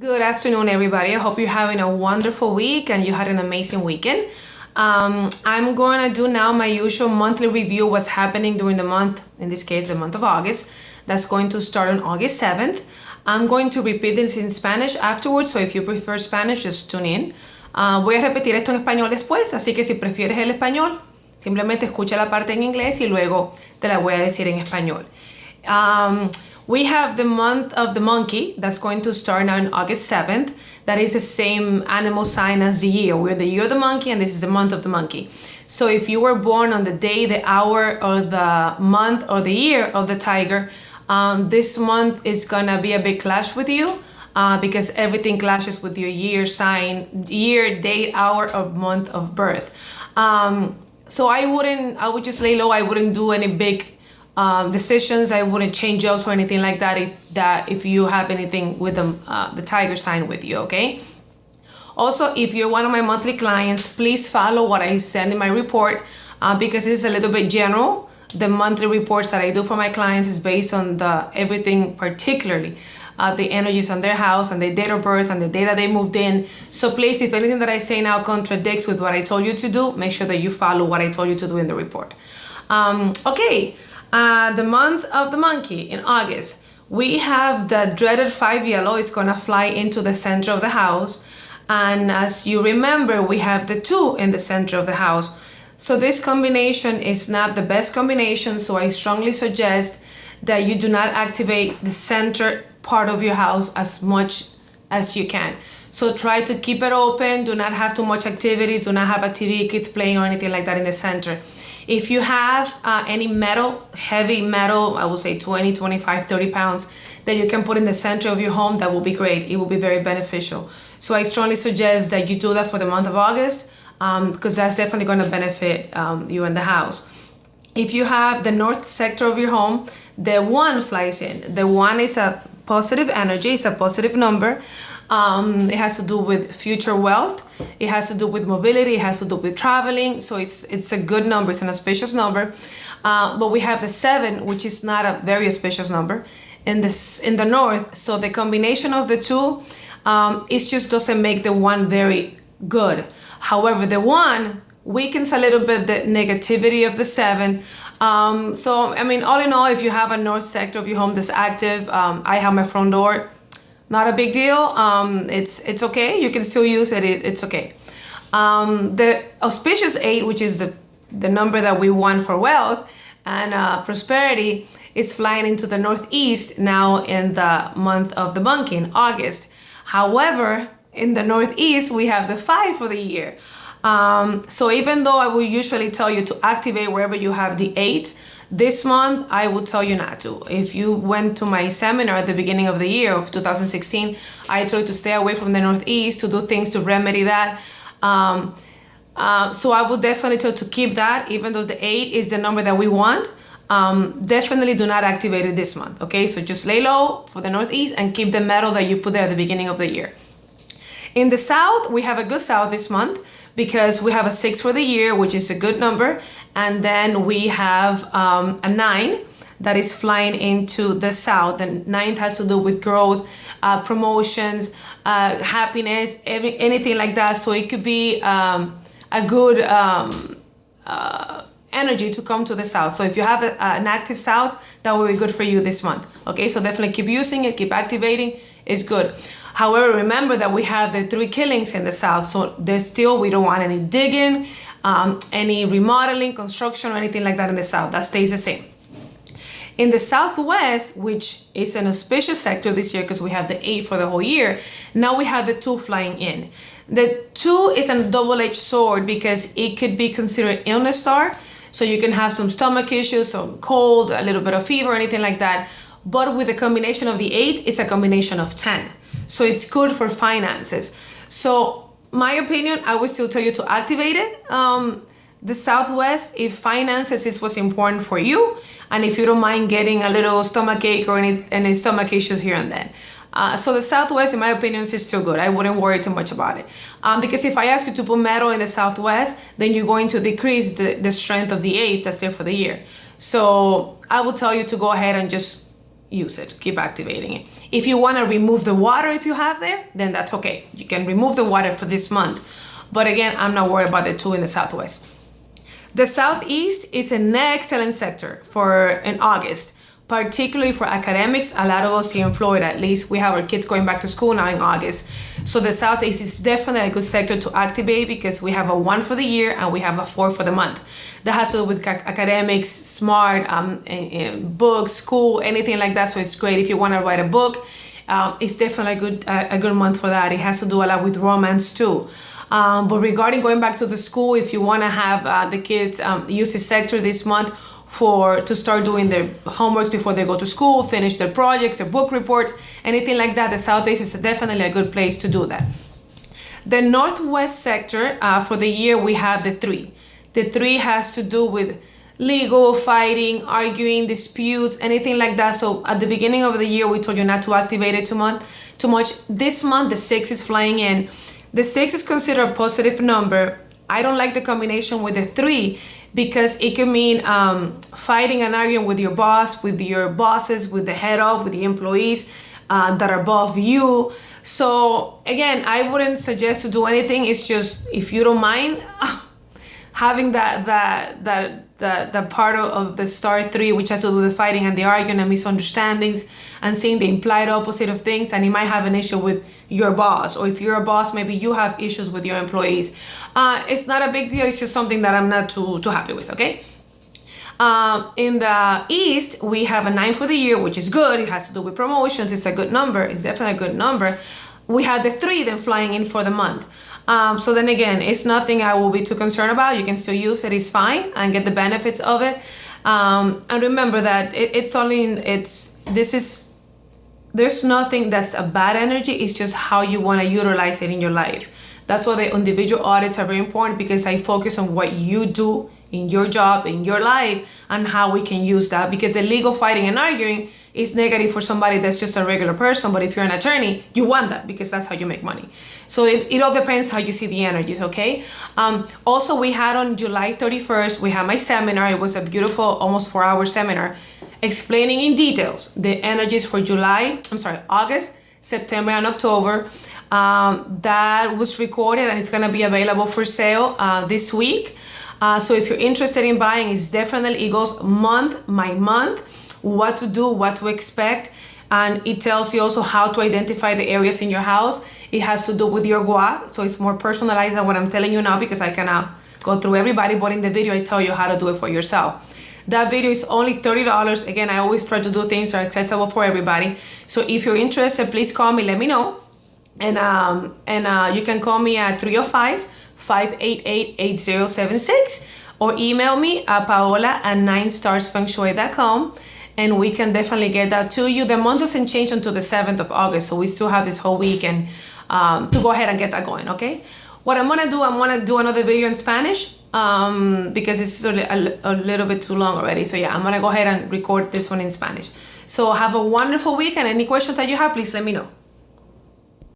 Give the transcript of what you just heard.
Good afternoon, everybody. I hope you're having a wonderful week and you had an amazing weekend. I'm going to do now my usual monthly review, what's happening during the month, in this case, the month of August. That's going to start on August 7th. I'm going to repeat this in Spanish afterwards, so if you prefer Spanish, just tune in. Voy a repetir esto en español después, así que si prefieres el español, simplemente escucha la parte en inglés y luego te la voy a decir en español. Um, we have the month of the monkey that's going to start now on August 7th. That is the same animal sign as the year. We're the year of the monkey, and this is the month of the monkey. So if you were born on the day, the hour, or the month, or the year of the tiger, this month is gonna be a big clash with you. Because everything clashes with your year sign, year, date, hour, or month of birth. So I would just lay low. I wouldn't do any big decisions. I wouldn't change jobs or anything like that if you have anything with the tiger sign with you, okay? Also, if you're one of my monthly clients, please follow what I send in my report because it's a little bit general. The monthly reports that I do for my clients is based on everything, particularly the energies on their house and the date of birth and the day that they moved in. So please, if anything that I say now contradicts with what I told you to do, make sure that you follow what I told you to do in the report. Okay. The month of the monkey in August, we have the dreaded 5 yellow is gonna fly into the center of the house. And as you remember, we have the 2 in the center of the house. So this combination is not the best combination. So I strongly suggest that you do not activate the center part of your house as much as you can. So try to keep it open. Do not have too much activities. Do not have a TV, kids playing, or anything like that in the center. If you have any metal, heavy metal, I would say 20, 25, 30 pounds that you can put in the center of your home, that will be great. It will be very beneficial. So I strongly suggest that you do that for the month of August because that's definitely going to benefit you and the house. If you have the north sector of your home, the 1 flies in. The 1 is a positive energy, it's a positive number. It has to do with future wealth. It has to do with mobility. It has to do with traveling. So it's a good number. It's an auspicious number. But we have the 7, which is not a very auspicious number in the north. So the combination of the 2, it just doesn't make the 1 very good. However, the 1 weakens a little bit the negativity of the 7. So, I mean, all in all, if you have a north sector of your home that's active, I have my front door. Not a big deal. It's okay. You can still use it. It's okay. The auspicious 8, which is the number that we want for wealth and prosperity, it's flying into the northeast now in the month of the monkey in August. However, in the northeast, we have the 5 for the year. So even though I will usually tell you to activate wherever you have the 8, this month, I will tell you not to. If you went to my seminar at the beginning of the year of 2016, I told you to stay away from the Northeast, to do things to remedy that. So I would definitely tell you to keep that, even though the 8 is the number that we want. Definitely do not activate it this month, okay? So just lay low for the Northeast and keep the metal that you put there at the beginning of the year. In the South, we have a good South this month because we have a 6 for the year, which is a good number. And then we have a 9 that is flying into the south. The 9th has to do with growth, promotions, happiness, anything like that. So it could be a good energy to come to the south. So if you have an active south, that will be good for you this month. Okay, so definitely keep using it, keep activating. It's good. However, remember that we have the 3 killings in the south. So we don't want any digging, any remodeling, construction, or anything like that in the south. That stays the same. In the southwest, which is an auspicious sector this year because we have the 8 for the whole year, now we have the 2 flying in. The 2 is a double-edged sword because it could be considered illness star. So you can have some stomach issues, some cold, a little bit of fever, anything like that. But with the combination of the 8, it's a combination of 10. So it's good for finances. So my opinion, I would still tell you to activate it. The Southwest, if finances is what's important for you, and if you don't mind getting a little stomach ache or any stomach issues here and then. So the Southwest, in my opinion, is still good. I wouldn't worry too much about it. Because if I ask you to put metal in the Southwest, then you're going to decrease the strength of the 8 that's there for the year. So I would tell you to go ahead and just use it, keep activating it. If you want to remove the water, if you have there, then that's okay. You can remove the water for this month. But again, I'm not worried about the two in the Southwest. The Southeast is an excellent sector for in August, particularly for academics. A lot of us here in Florida, at least, we have our kids going back to school now in August. So the Southeast is definitely a good sector to activate because we have a 1 for the year and we have a 4 for the month. That has to do with academics, smart, books, school, anything like that. So it's great if you want to write a book. It's definitely a good month for that. It has to do a lot with romance too. But regarding going back to the school, if you want to have the kids use the sector this month to start doing their homeworks before they go to school, finish their projects, their book reports, anything like that, the Southeast is definitely a good place to do that. The Northwest sector, for the year, we have the 3. The 3 has to do with legal, fighting, arguing, disputes, anything like that. So at the beginning of the year, we told you not to activate it too much. This month, the 6 is flying in. The 6 is considered a positive number. I don't like the combination with the 3 because it can mean fighting and arguing with your boss, with your bosses, with the head of, with the employees that are above you. So again, I wouldn't suggest to do anything. It's just, if you don't mind having that part of the star 3, which has to do with the fighting and the arguing and misunderstandings and seeing the implied opposite of things, and you might have an issue with your boss, or if you're a boss, maybe you have issues with your employees. It's not a big deal. It's just something that I'm not too happy with, okay? In the East, we have a 9 for the year, which is good. It has to do with promotions. It's a good number. It's definitely a good number. We have the 3 then flying in for the month. So then again, it's nothing I will be too concerned about. You can still use it, it's fine, and get the benefits of it. And remember that there's nothing that's a bad energy. It's just how you want to utilize it in your life. That's why the individual audits are very important, because I focus on what you do in your job, in your life, and how we can use that. Because the legal fighting and arguing is negative for somebody that's just a regular person. But if you're an attorney, you want that because that's how you make money. So it all depends how you see the energies, okay? Also, we had on July 31st, we had my seminar. It was a beautiful, almost 4-hour seminar explaining in details the energies for August, September, and October. That was recorded and it's going to be available for sale this week. So if you're interested in buying, it goes month by month, what to do, what to expect. And it tells you also how to identify the areas in your house. It has to do with your gua, so it's more personalized than what I'm telling you now, because I cannot go through everybody, but in the video I tell you how to do it for yourself. That video is only $30. Again, I always try to do things that are accessible for everybody. So if you're interested, please call me, let me know. And you can call me at 305-588-8076 or email me at paola@9starsfengshui.com, and we can definitely get that to you. The month doesn't change until the 7th of August, so we still have this whole weekend to go ahead and get that going, okay? What I'm gonna do another video in Spanish because it's a little bit too long already. So yeah, I'm gonna go ahead and record this one in Spanish. So have a wonderful week, and any questions that you have, please let me know.